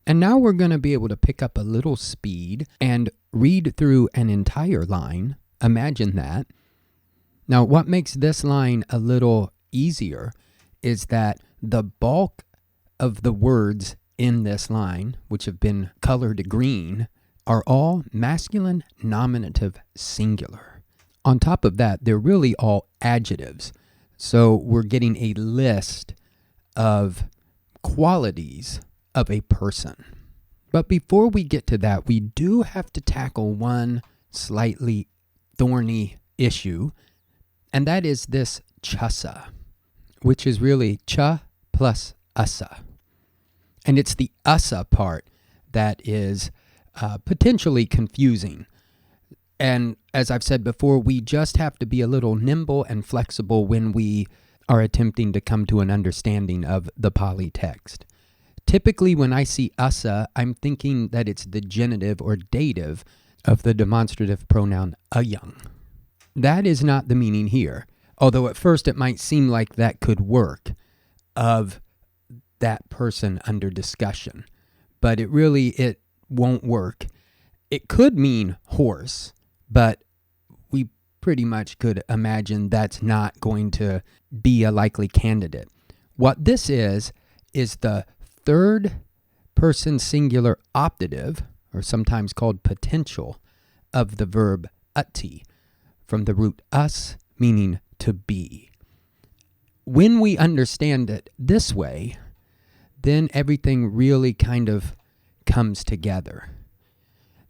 And now we're going to be able to pick up a little speed and read through an entire line. Imagine that. Now, what makes this line a little easier is that the bulk of the words in this line, which have been colored green, are all masculine nominative singular. On top of that, they're really all adjectives. So we're getting a list of qualities of a person. But before we get to that, we do have to tackle one slightly thorny issue, and that is this chasa, which is really cha plus asa. And it's the asa part that is potentially confusing. And as I've said before, we just have to be a little nimble and flexible when we are attempting to come to an understanding of the Pali text. Typically, when I see asa, I'm thinking that it's the genitive or dative of the demonstrative pronoun ayang. That is not the meaning here, although at first it might seem like that could work of that person under discussion. But it won't work. It could mean horse, but we pretty much could imagine that's not going to be a likely candidate. What this is the third person singular optative, or sometimes called potential, of the verb ati, from the root us, meaning to be. When we understand it this way, then everything really kind of comes together.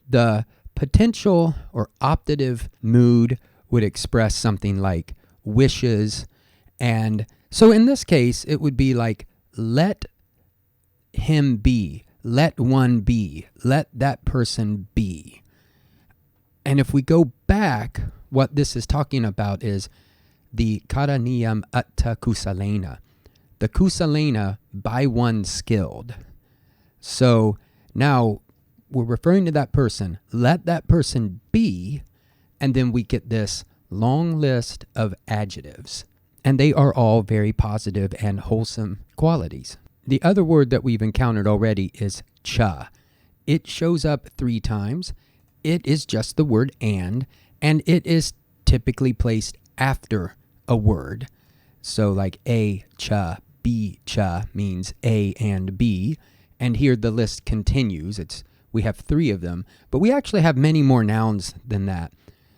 The potential or optative mood would express something like wishes, and so in this case, it would be like, let him be, let one be, let that person be. And if we go back, what this is talking about is the karaniyam atta kusalena, the kusalena by one skilled. So now we're referring to that person, let that person be, and then we get this long list of adjectives. And they are all very positive and wholesome qualities. The other word that we've encountered already is cha. It shows up 3 times. It is just the word and it is typically placed after a word. So like a cha, b cha means a and b. And here the list continues. We have 3 of them, but we actually have many more nouns than that.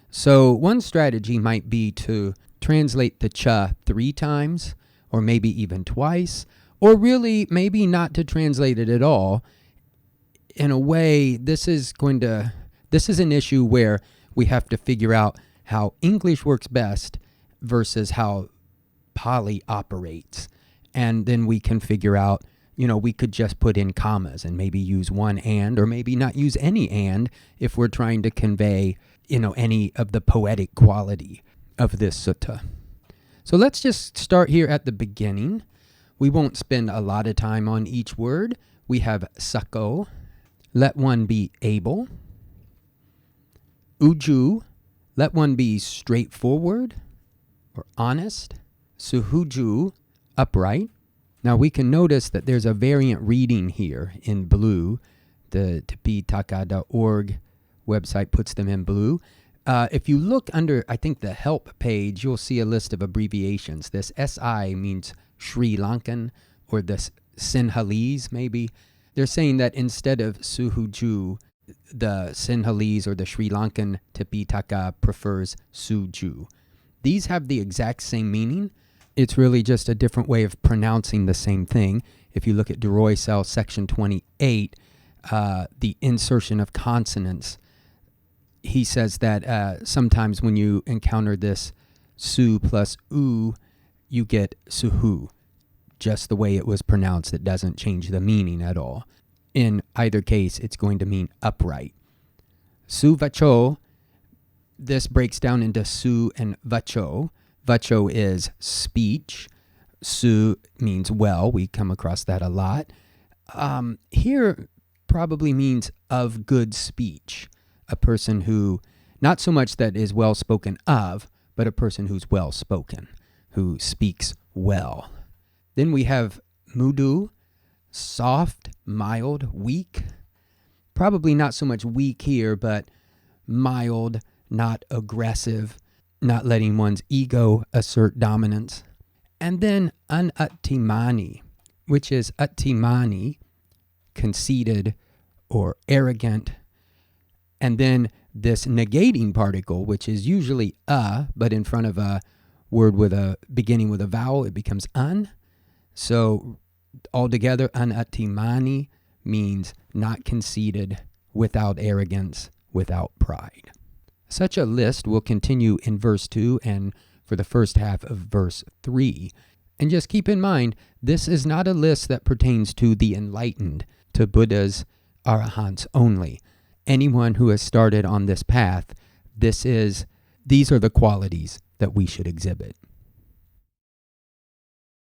So one strategy might be to translate the cha 3 times, or maybe even twice, or really maybe not to translate it at all. In a way, this is an issue where we have to figure out how English works best versus how Pali operates. And then we can figure out, we could just put in commas and maybe use one and, or maybe not use any and if we're trying to convey, any of the poetic quality of this sutta. So let's just start here at the beginning. We won't spend a lot of time on each word. We have sako, let one be able. Uju, let one be straightforward or honest. Suhuju, upright. Now we can notice that there's a variant reading here in blue. The tipitaka.org website puts them in blue. If you look under, I think, the help page, you'll see a list of abbreviations. This SI means Sri Lankan, or the Sinhalese maybe. They're saying that instead of Suhuju, the Sinhalese or the Sri Lankan Tipitaka prefers Suju. These have the exact same meaning. It's really just a different way of pronouncing the same thing. If you look at Duroy Cell section 28, the insertion of consonants, he says that sometimes when you encounter this su plus u, you get suhu. Just the way it was pronounced, it doesn't change the meaning at all. In either case, it's going to mean upright. Su vacho, this breaks down into su and vacho. Vacho is speech. Su means well. We come across that a lot. Here probably means of good speech. A person who, not so much that is well spoken of, but a person who's well spoken, who speaks well. Then we have mudu. soft, mild, weak. Probably not so much weak here, but mild, not aggressive, not letting one's ego assert dominance. And then anattimani, which is attimani, conceited or arrogant. And then this negating particle, which is usually but in front of a word beginning with a vowel, it becomes an. So altogether, anattimani means not conceited, without arrogance, without pride. Such a list will continue in verse 2 and for the first half of verse 3. And just keep in mind, this is not a list that pertains to the enlightened, to Buddhas, arahants only. Anyone who has started on this path, these are the qualities that we should exhibit.